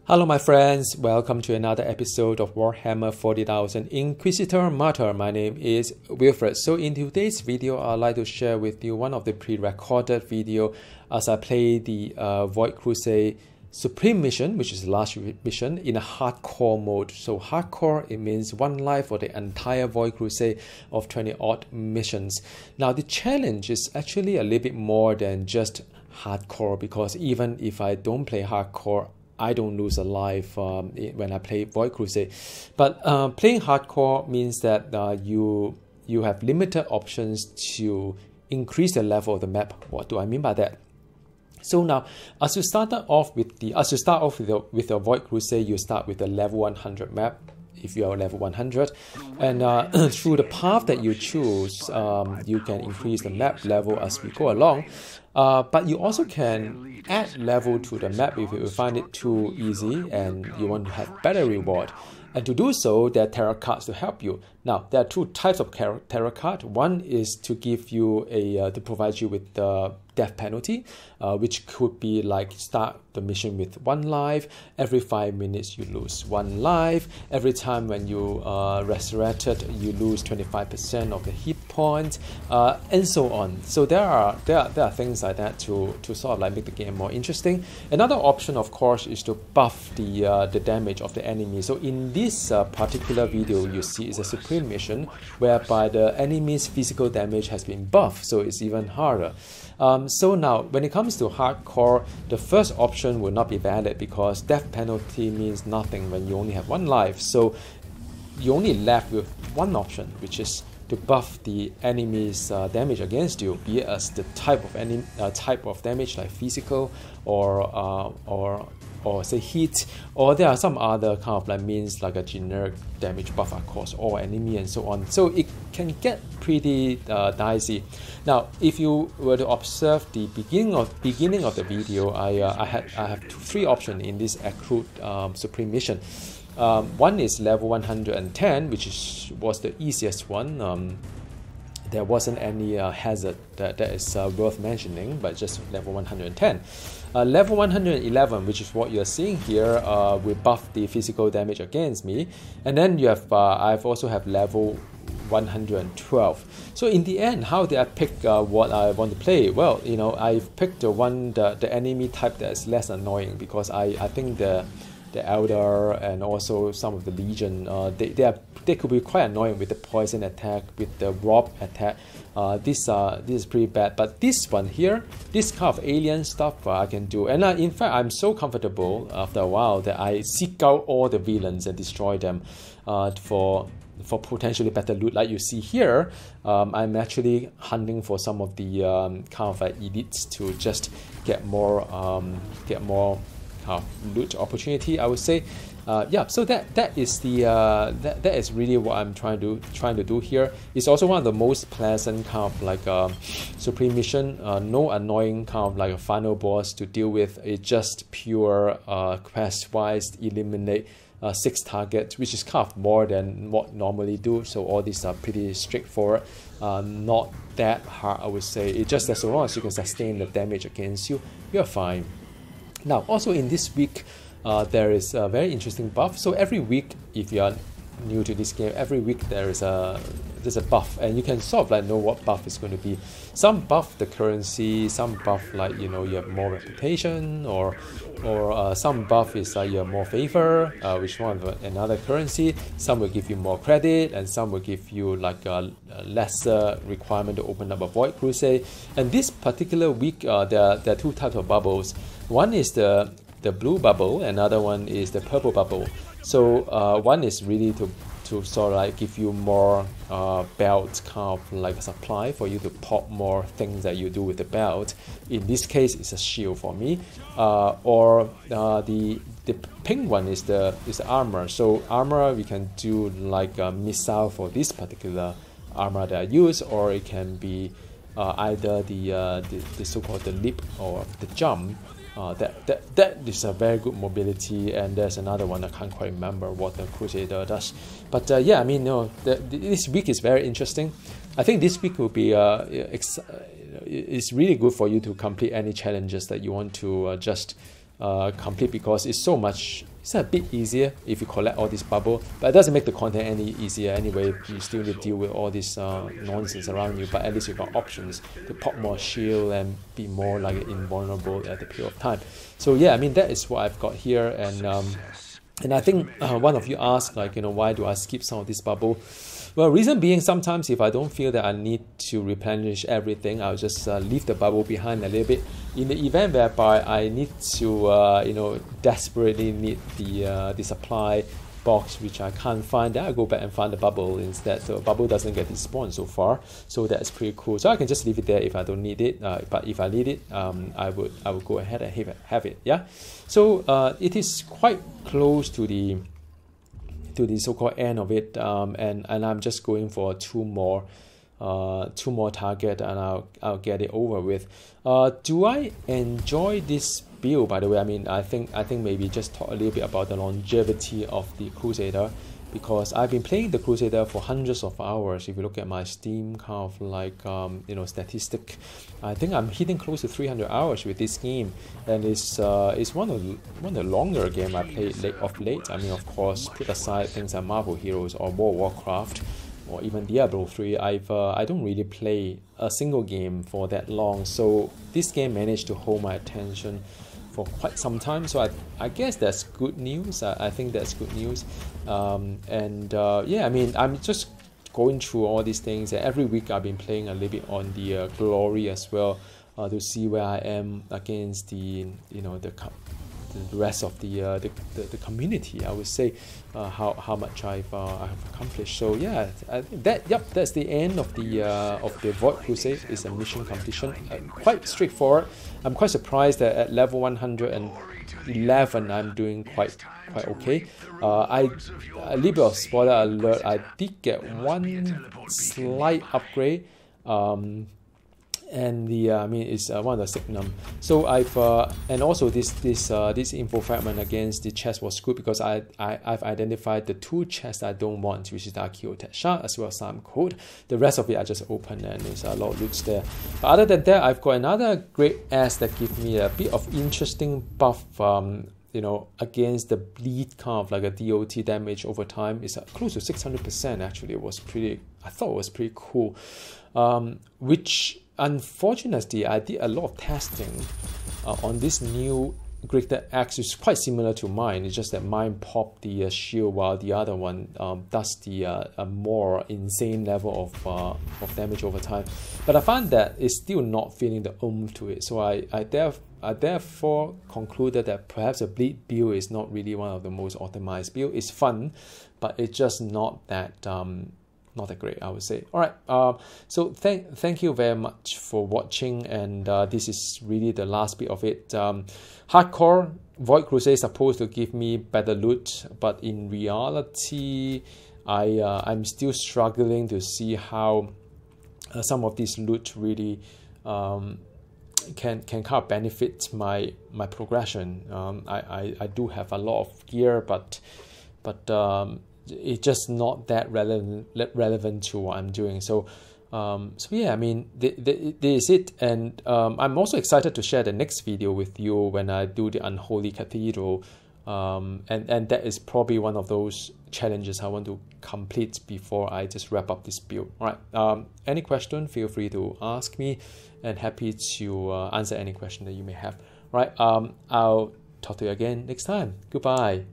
Hello my friends, welcome to another episode of Warhammer 40,000 Inquisitor Martyr. My name is Wilfred. So in today's video, I'd like to share with you one of the pre-recorded video as I play the Void Crusade Supreme mission, which is the last mission, in a hardcore mode. So hardcore, it means one life for the entire Void Crusade of 20 odd missions. Now the challenge is actually a little bit more than just hardcore, because even if I don't play hardcore, I don't lose a life when I play Void Crusade. But playing hardcore means that you have limited options to increase the level of the map. What do I mean by that? So now, as you start off with the Void Crusade, you start with the level 100 map. If you are level 100, and through the path that you choose, you can increase the map level as we go along. But you also can add level to the map if you find it too easy and you want to have better reward. And to do so, there are tarot cards to help you. Now, there are two types of tarot card. One is to give you to provide you with the death penalty, which could be like start the mission with 1 life. Every 5 minutes, you lose 1 life. Every time when you resurrected, you lose 25% of the hit points, and so on. So there are things like that to sort of like make the game more interesting. Another option, of course, is to buff the damage of the enemy. So in this particular video, you see is a supreme mission whereby the enemy's physical damage has been buffed, so it's even harder. So now, when it comes to hardcore, the first option will not be valid because death penalty means nothing when you only have 1 life. So you only left with one option, which is to buff the enemy's damage against you, be it as the type of damage like physical or say heat, or there are some other kind of like means like a generic damage buff across all enemy and so on. So it can get pretty dicey. Now, if you were to observe the beginning of the video, I have 3 options in this Ecru Supreme mission. One is level 110, which was the easiest one. There wasn't any hazard that is worth mentioning, but just level 110. Level 111, which is what you're seeing here, will buff the physical damage against me. And then you have, I've also have level 112. So in the end, how did I pick what I want to play? Well, you know, I've picked the enemy type that is less annoying, because I think the Elder and also some of the Legion, they could be quite annoying with the poison attack, with the rob attack. This is pretty bad. But this one here, this kind of alien stuff I can do. And in fact, I'm so comfortable after a while that I seek out all the villains and destroy them for potentially better loot. Like you see here, I'm actually hunting for some of the kind of elites to just get more loot opportunity, I would say. Yeah, so that is really what I'm trying to do here. It's also one of the most pleasant kind of like supreme mission. No annoying kind of like a final boss to deal with. It's just pure quest wise eliminate 6 targets, which is kind of more than what normally do. So all these are pretty straightforward. Not that hard, I would say. It's just as long as you can sustain the damage against you, you're fine. Now, also in this week, there is a very interesting buff. So every week, if you are new to this game, every week there's a buff, and you can sort of like know what buff is going to be. Some buff the currency, some buff like, you know, you have more reputation, or some buff is like you have more favor, which one of another currency. Some will give you more credit, and some will give you like a lesser requirement to open up a Void Crusade. And this particular week, there are 2 types of bubbles. One is the blue bubble, another one is the purple bubble. So one is really to sort of like give you more belt kind of like a supply for you to pop more things that you do with the belt. In this case, it's a shield for me. Or the pink one is the armor. So armor, we can do like a missile for this particular armor that I use, or it can be either the so-called the leap or the jump. That is a very good mobility, and there's another one I can't quite remember what the Crusader does. But yeah, I mean, no, this week is very interesting. I think this week will be it's really good for you to complete any challenges that you want to just complete, because it's so much It's a bit easier if you collect all this bubble, but it doesn't make the content any easier anyway. You still need to deal with all this nonsense around you, but at least you've got options to pop more shield and be more like invulnerable at the period of time. So yeah, I mean, that is what I've got here, and I think one of you asked, like, you know, why do I skip some of this bubble? Well, reason being, sometimes if I don't feel that I need to replenish everything, I'll just leave the bubble behind a little bit. In the event whereby I need to, you know, desperately need the supply box, which I can't find, then I go back and find the bubble instead. So bubble doesn't get despawned so far, so that's pretty cool. So I can just leave it there if I don't need it. But if I need it, I would go ahead and have it. Yeah. So it is quite close to the so-called end of it, and I'm just going for two more target, and I'll get it over with. Do I enjoy this build, by the way? I mean, I think maybe just talk a little bit about the longevity of the Crusader, because I've been playing the Crusader for hundreds of hours. If you look at my Steam kind of like you know, statistic, I think I'm hitting close to 300 hours with this game, and it's one of the longer game I played of late. I mean, of course, put aside things like Marvel Heroes or World of Warcraft or even Diablo 3, I don't really play a single game for that long. So this game managed to hold my attention for quite some time. So I guess that's good news. I think that's good news. Yeah, I mean, I'm just going through all these things. Every week I've been playing a little bit on the glory as well, to see where I am against the, you know, the rest of the community. I would say how much I've accomplished. So yeah, that's the end of the Void Crusade. It's a mission completion, quite straightforward. I'm quite surprised that at level 111 I'm doing quite okay. A little bit of spoiler alert, I did get one slight upgrade, and the I mean, it's one of the signum. So I've and also this info fragment against the chest was good, because I've identified the two chests I don't want, which is the Archaeotech Shard as well as some code. The rest of it I just opened, and there's a lot of loots there. But other than that, I've got another Greataxe that gives me a bit of interesting buff, you know, against the bleed, kind of like a DOT damage over time. It's close to 600% actually. I thought it was pretty cool, which unfortunately I did a lot of testing on this new Greataxe. Is quite similar to mine. It's just that mine popped the shield, while the other one does the more insane level of damage over time. But I found that it's still not feeling the oomph to it. So I therefore concluded that perhaps a bleed build is not really one of the most optimized build. It's fun, but it's just not that great, I would say. All right, so thank you very much for watching, and this is really the last bit of it. Hardcore Void Crusade is supposed to give me better loot, but in reality, I'm still struggling to see how some of these loot really can kind of benefit my progression. I do have a lot of gear, but it's just not that relevant to what I'm doing. So yeah, I mean, this is it, and I'm also excited to share the next video with you when I do the Unholy Cathedral, and that is probably one of those challenges I want to complete before I just wrap up this build. All right, any question, feel free to ask me, and happy to answer any question that you may have. All right, I'll talk to you again next time. Goodbye.